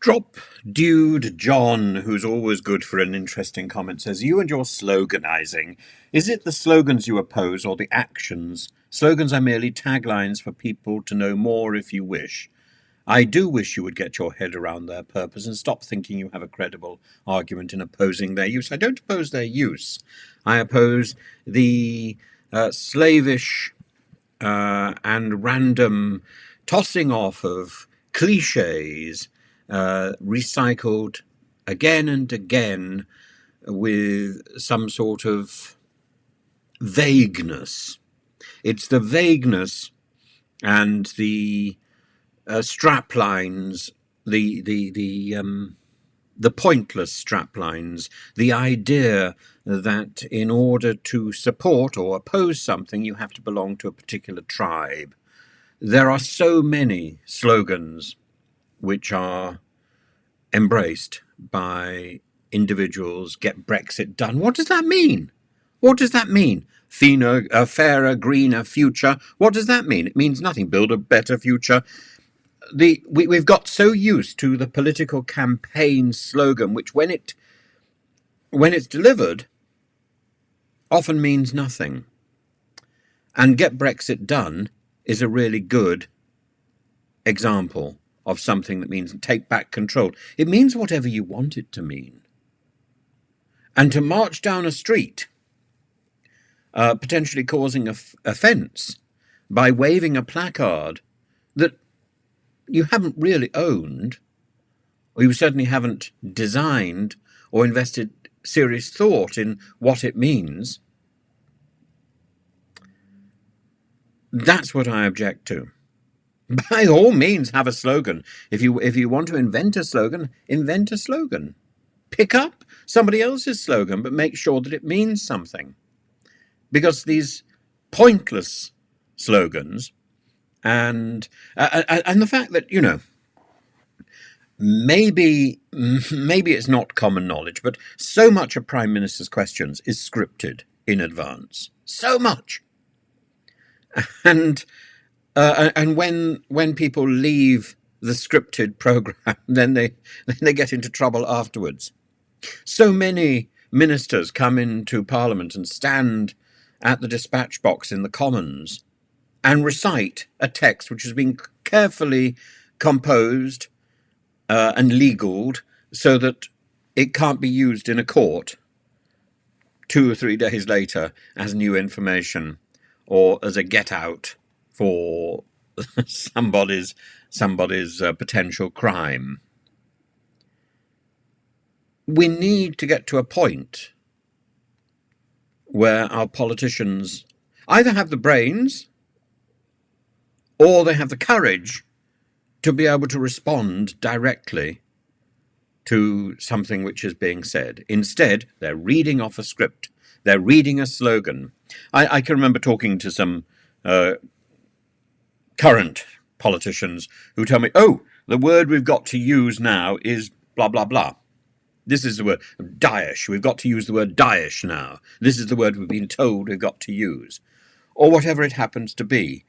Drop Dude John, who's always good for an interesting comment, says, "You and your sloganizing. Is it the slogans you oppose or the actions? Slogans are merely taglines for people to know more if you wish. I do wish you would get your head around their purpose and stop thinking you have a credible argument in opposing their use." I don't oppose their use. I oppose the slavish and random tossing off of cliches recycled again and again with some sort of vagueness. It's the vagueness and the strap lines, the pointless strap lines, the idea that in order to support or oppose something, you have to belong to a particular tribe. There are so many slogans which are embraced by individuals. Get Brexit done. What does that mean? What does that mean? A fairer, greener future. What does that mean? It means nothing. Build a better future. We've got so used to the political campaign slogan, which when it's delivered, often means nothing. And Get Brexit Done is a really good example of something that means take back control. It means whatever you want it to mean. And to march down a street, potentially causing offence by waving a placard that you haven't really owned, or you certainly haven't designed or invested serious thought in what it means, that's what I object to. By all means, have a slogan. If you want to invent a slogan, invent a slogan. Pick up somebody else's slogan, but make sure that it means something. Because these pointless slogans and the fact that, maybe it's not common knowledge, but so much of Prime Minister's questions is scripted in advance. So much. And when people leave the scripted program, then they get into trouble afterwards. So many ministers come into Parliament and stand at the dispatch box in the Commons and recite a text which has been carefully composed and legaled so that it can't be used in a court 2 or 3 days later as new information or as a get out for somebody's potential crime. We need to get to a point where our politicians either have the brains or they have the courage to be able to respond directly to something which is being said. Instead, they're reading off a script. They're reading a slogan. I can remember talking to some current politicians who tell me, "Oh, the word we've got to use now is blah, blah, blah. This is the word, Daesh. We've got to use the word Daesh now. This is the word we've been told we've got to use." Or whatever it happens to be.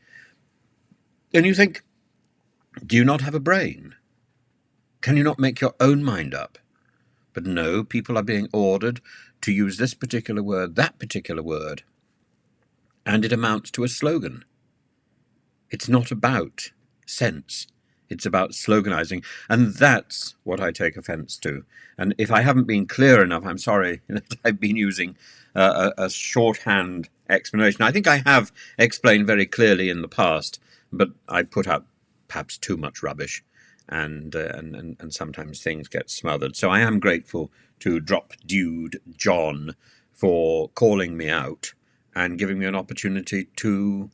And you think, do you not have a brain? Can you not make your own mind up? But no, people are being ordered to use this particular word, that particular word, and it amounts to a slogan. It's not about sense. It's about sloganizing, and that's what I take offense to. And if I haven't been clear enough, I'm sorry that I've been using a shorthand explanation. I think I have explained very clearly in the past, but I put out perhaps too much rubbish, and sometimes things get smothered. So I am grateful to Drop Dude John for calling me out and giving me an opportunity to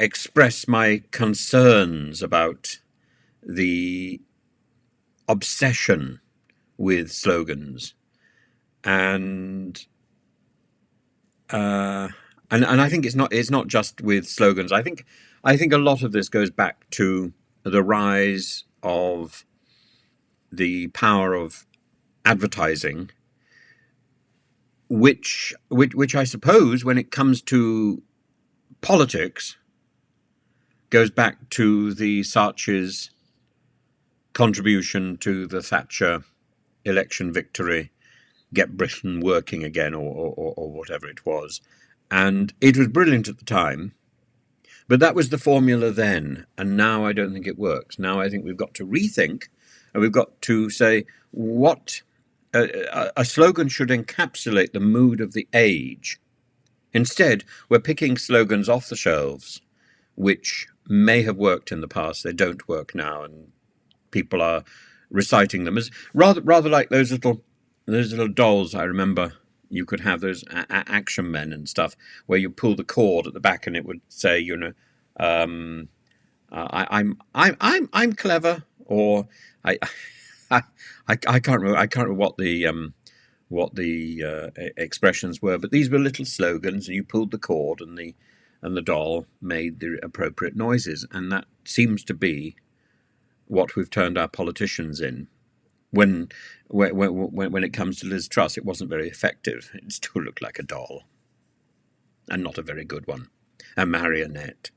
express my concerns about the obsession with slogans, and I think it's not just with slogans. I think a lot of this goes back to the rise of the power of advertising, which I suppose, when it comes to politics, goes back to the Saatchi's contribution to the Thatcher election victory, get Britain working again, or whatever it was. And it was brilliant at the time, but that was the formula then, and now I don't think it works. Now I think we've got to rethink, and we've got to say what a slogan should encapsulate the mood of the age. Instead, we're picking slogans off the shelves, which may have worked in the past. They don't work now, and people are reciting them as rather like those little dolls. I remember you could have those action men and stuff where you pull the cord at the back and it would say, I'm clever, or I can't remember. I can't remember what the expressions were, but these were little slogans, and you pulled the cord, and the doll made the appropriate noises, and that seems to be what we've turned our politicians in. When it comes to Liz Truss, it wasn't very effective. It still looked like a doll, and not a very good one, a marionette.